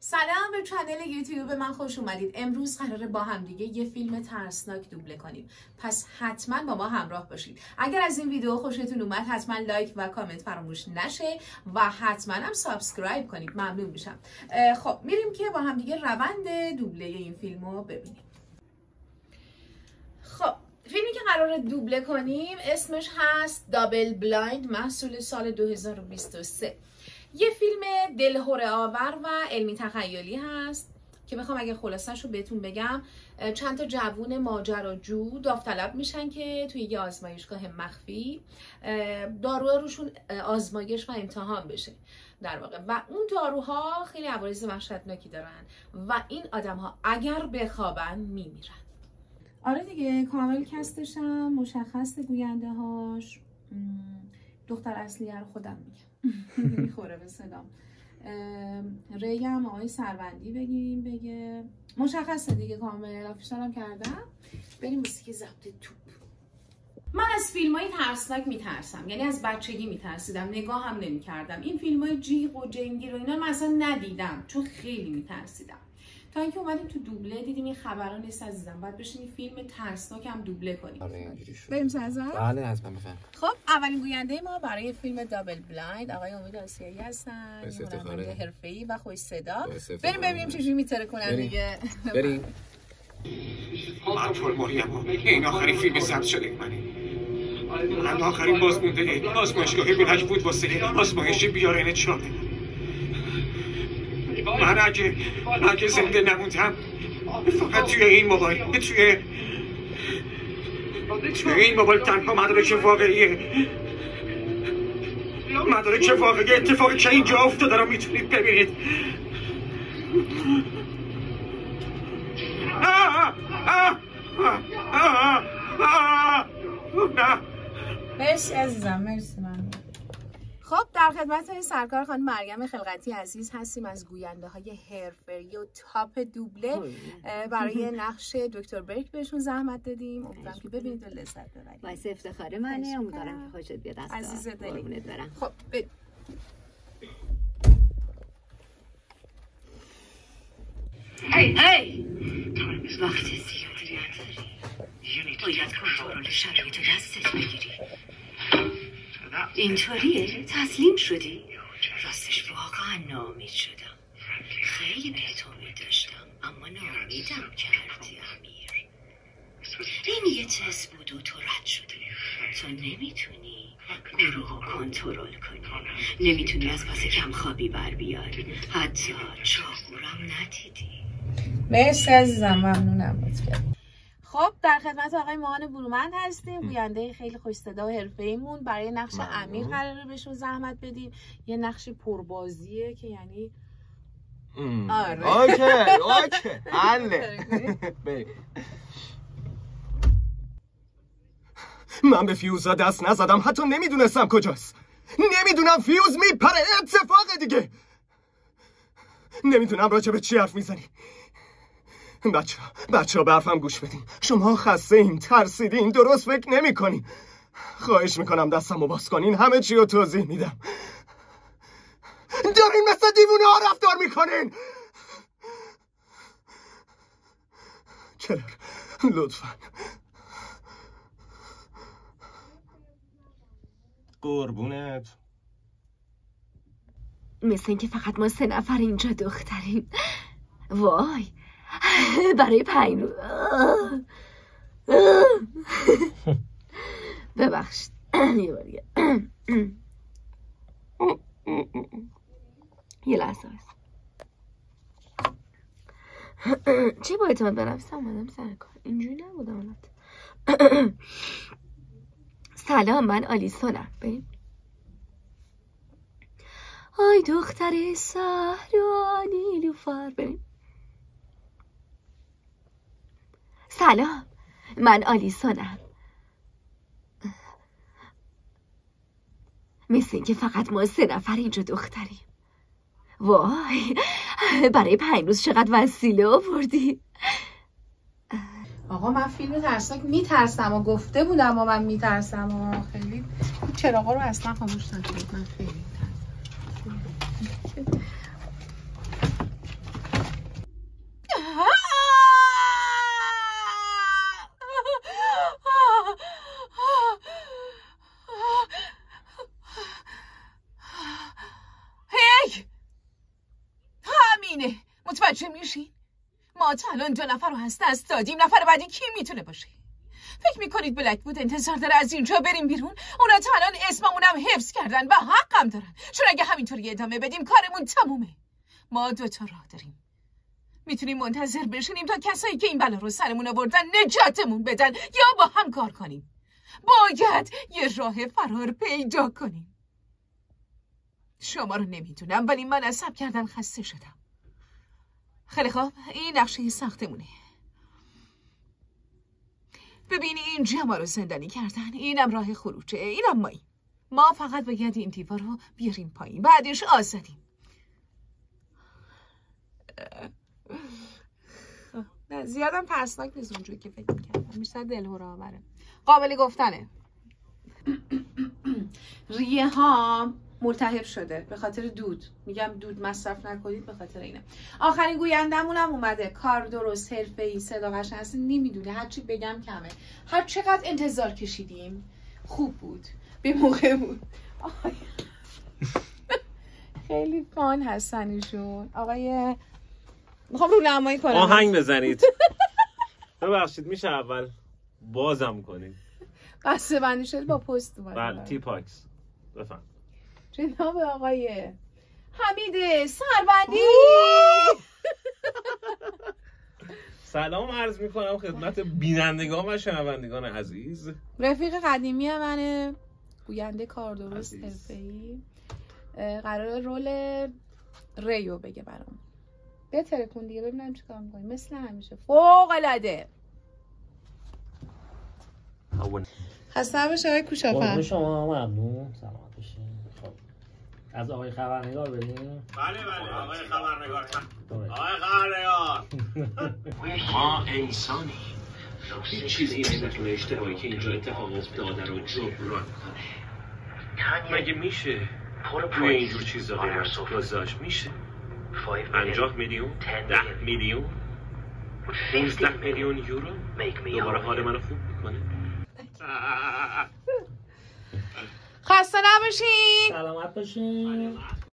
سلام به کانال یوتیوب من خوش اومدید. امروز قراره با هم دیگه یه فیلم ترسناک دوبله کنیم، پس حتما با ما همراه باشید. اگر از این ویدیو خوشتون اومد حتما لایک و کامنت فراموش نشه و حتما هم سابسکرایب کنید، ممنون میشم. خب میریم که با هم دیگه روند دوبله این فیلمو ببینیم. خب فیلمی که قراره دوبله کنیم اسمش هست دابل بلایند، محصول سال 2023. یه فیلم دلهره آور و علمی تخیلی هست که بخوام اگه خلاصش رو بهتون بگم، چند تا جوون ماجراجو داوطلب میشن که توی یه آزمایشگاه مخفی داروها روشون آزمایش و امتحان بشه در واقع، و اون داروها خیلی عوارض وحشتناکی دارن و این آدم‌ها اگر بخوابن میمیرن. آره دیگه کامل کستشم مشخص، گوینده هاش دختر اصلیه رو خودم میگم میخوره به صدام. ری هم آقای سروندی بگیم بگه مشخصه دیگه، کامل آفیشالم کردم. بریم موسیقی ضبط توپ. من از فیلم های ترسناک میترسم، یعنی از بچگی میترسیدم، نگاه هم نمی کردم. این فیلم های جیغ و جنگیر و اینا من اصلا ندیدم چون خیلی میترسیدم، تا اینکه اومدیم تو دوبله دیدیم این خبرا نیست عزیزم، باید بشینیم فیلم ترسناک هم دوبله کنیم. بریم سازا؟ بله حتما بفهم. خب اولین گوینده ما برای فیلم دابل بلایند آقای امید آسیایی هستن، هنرمند حرفه‌ای و خوش صدا. بریم ببینیم چجوری میتره کنن دیگه. بریم. من مریم، این آخرین فیلم ثبت شده من آخرین بازمونده آزمایشگاه بلک بود واسه آزمایش بیارن چاره. من اگه زنده نموندم فقط توی این موبایل، توی این موبایل تنها مدارک واقعی اتفاقی که اینجا افتاده رو میتونید ببینید. مرسی عزیزم، مرسی. من خب در خدمت سرکار خانم مریم خلقتی عزیز هستیم از گوینده های حرفه‌ای و تاپ دوبله. برای نقش دکتر برک بهشون زحمت دادیم، امیدوارم که ببینید و لذت ببرید. باعث افتخار منه، امیدوارم که خوشت بیاد. عزیز دلی. برم. خب بریم. هی وقت زیادی نداری، باید کنترل شرایط دستت بگیری. اینطوریه؟ تسلیم شدی؟ راستش واقعا ناامید شدم. خیلی بهت امید داشتم اما ناامیدم کردی امیر. این یه تست بود و تو رد شدی. تو نمیتونی گروه رو کنترل کنی، نمیتونی از پس کم خوابی بر بیاری، حتی چاقورم ندیدی. مرسی عزیزم، ممنونم لطفاً. خب در خدمت آقای ماهان برومند هستیم، گوینده خیلی خوش صدا و حرفه‌ایمون. برای نقش امیر قراره بهشون زحمت بدیم، یه نقش پربازیه که یعنی آره اوکی حله. من به فیوزا دست نزدم، حتی نمیدونستم کجاست. نمیدونم فیوز میپره، اتفاق دیگه. نمیدونم راجع به چی حرف میزنی. بچه ها به حرفم گوش بدین. شما خسته این، ترسیدین، درست فکر نمی کنین. خواهش میکنم دستمو باز کنین، همه چی رو توضیح میدم. دارین مثل دیوونه ها رفتار میکنین. کلر لطفا. قربونت. مثل اینکه فقط ما 3 نفر اینجا دختریم. وای برای 5 روز. ببخشید یه بار دیگه. یه لحظه هست. چی با اعتماد به نفسم اومدم سر کار، اینجوری نبودم. سلام، من آلیسونم. بریم. آی دختر صحرا نیلوفر. بریم. سلام، من آلیسونم. مثل این که فقط ما 3 نفر اینجا دختریم. وای برای 5 روز چقدر وسیله آوردی. آقا من فیلم ترسناک میترسم و گفته بودم و من میترسم و خیلی چراغا رو اصلا خاموش نکنید، من خیلی میترسم. اینه. متوجه میشین؟ ما تا الان 2 نفر رو از دست دادیم. نفر بعدی کی میتونه باشه؟ فکر میکنید بلک‌وود انتظار داره از اینجا بریم بیرون؟ اونا تا الان اسممونم حفظ کردن و حقم دارن، چون اگه همینطوری ادامه بدیم کارمون تمومه. ما 2 تا راه داریم. میتونیم منتظر بشینیم تا کسایی که این بلا رو سرمون آوردن نجاتمون بدن، یا با هم کار کنیم. باید یه راه فرار پیدا کنیم. شما رو نمیدونم، ولی من از صبر کردن خسته شدم. خیلی خوب، این نقشه ساختمونه. ببینی اینجا ما رو زندانی کردن، اینم راه خروجه، اینم مایی. ما فقط باید این دیوار رو بیاریم پایین، بعدش آزادیم. نه زیادم ترسناک نیست اونجوری که فکر میکردم، بیشتر دلهره آوره، قابل گفتنه. ریه ها ملتهب شده به خاطر دود. میگم دود مصرف نکنید به خاطر اینه. آخرین گویندمون هم اومده. کار درست، حرفه‌ای، صداقش هست، نمیدونه. هرچی بگم کمه. هر چقدر انتظار کشیدیم خوب بود، به موقع بود. خیلی فان هستن ایشون. آقای میخوام رو نمایی کنم. آهنگ بزنید. ببخشید میشه اول بازم کنید. قصه بندی شده با پست اومد. بله تی پاکس. بفهم. جناب آقای حمید سربندی. سلام عرض میکنم خدمت بینندگان و شنوندگان عزیز. رفیق قدیمی منه، گوینده کار درست حرفه‌ای. قرار رول ریو بگه برام. بهتره کن دیگه ببینم چیکار می‌کنی. مثل همیشه فوق العاده. خسته باشی آقای کوشافن. شما ممنون، سلامت باشین. خب از آقای خبرنگار بریم. بله آقای خبرنگار. آقای خبرنگار. ما انسانی هیچ چیزی نمیتونه اشتباهی که اینجا اتفاق افتاده رو جبران کنه. مگه میشه روی اینجور چیزا قیمت گذاشت؟ میشه 50 میلیون 10 میلیون 15 میلیون یورو دوباره حال منو خوب میکنه. خسته نباشین. سلامت باشین.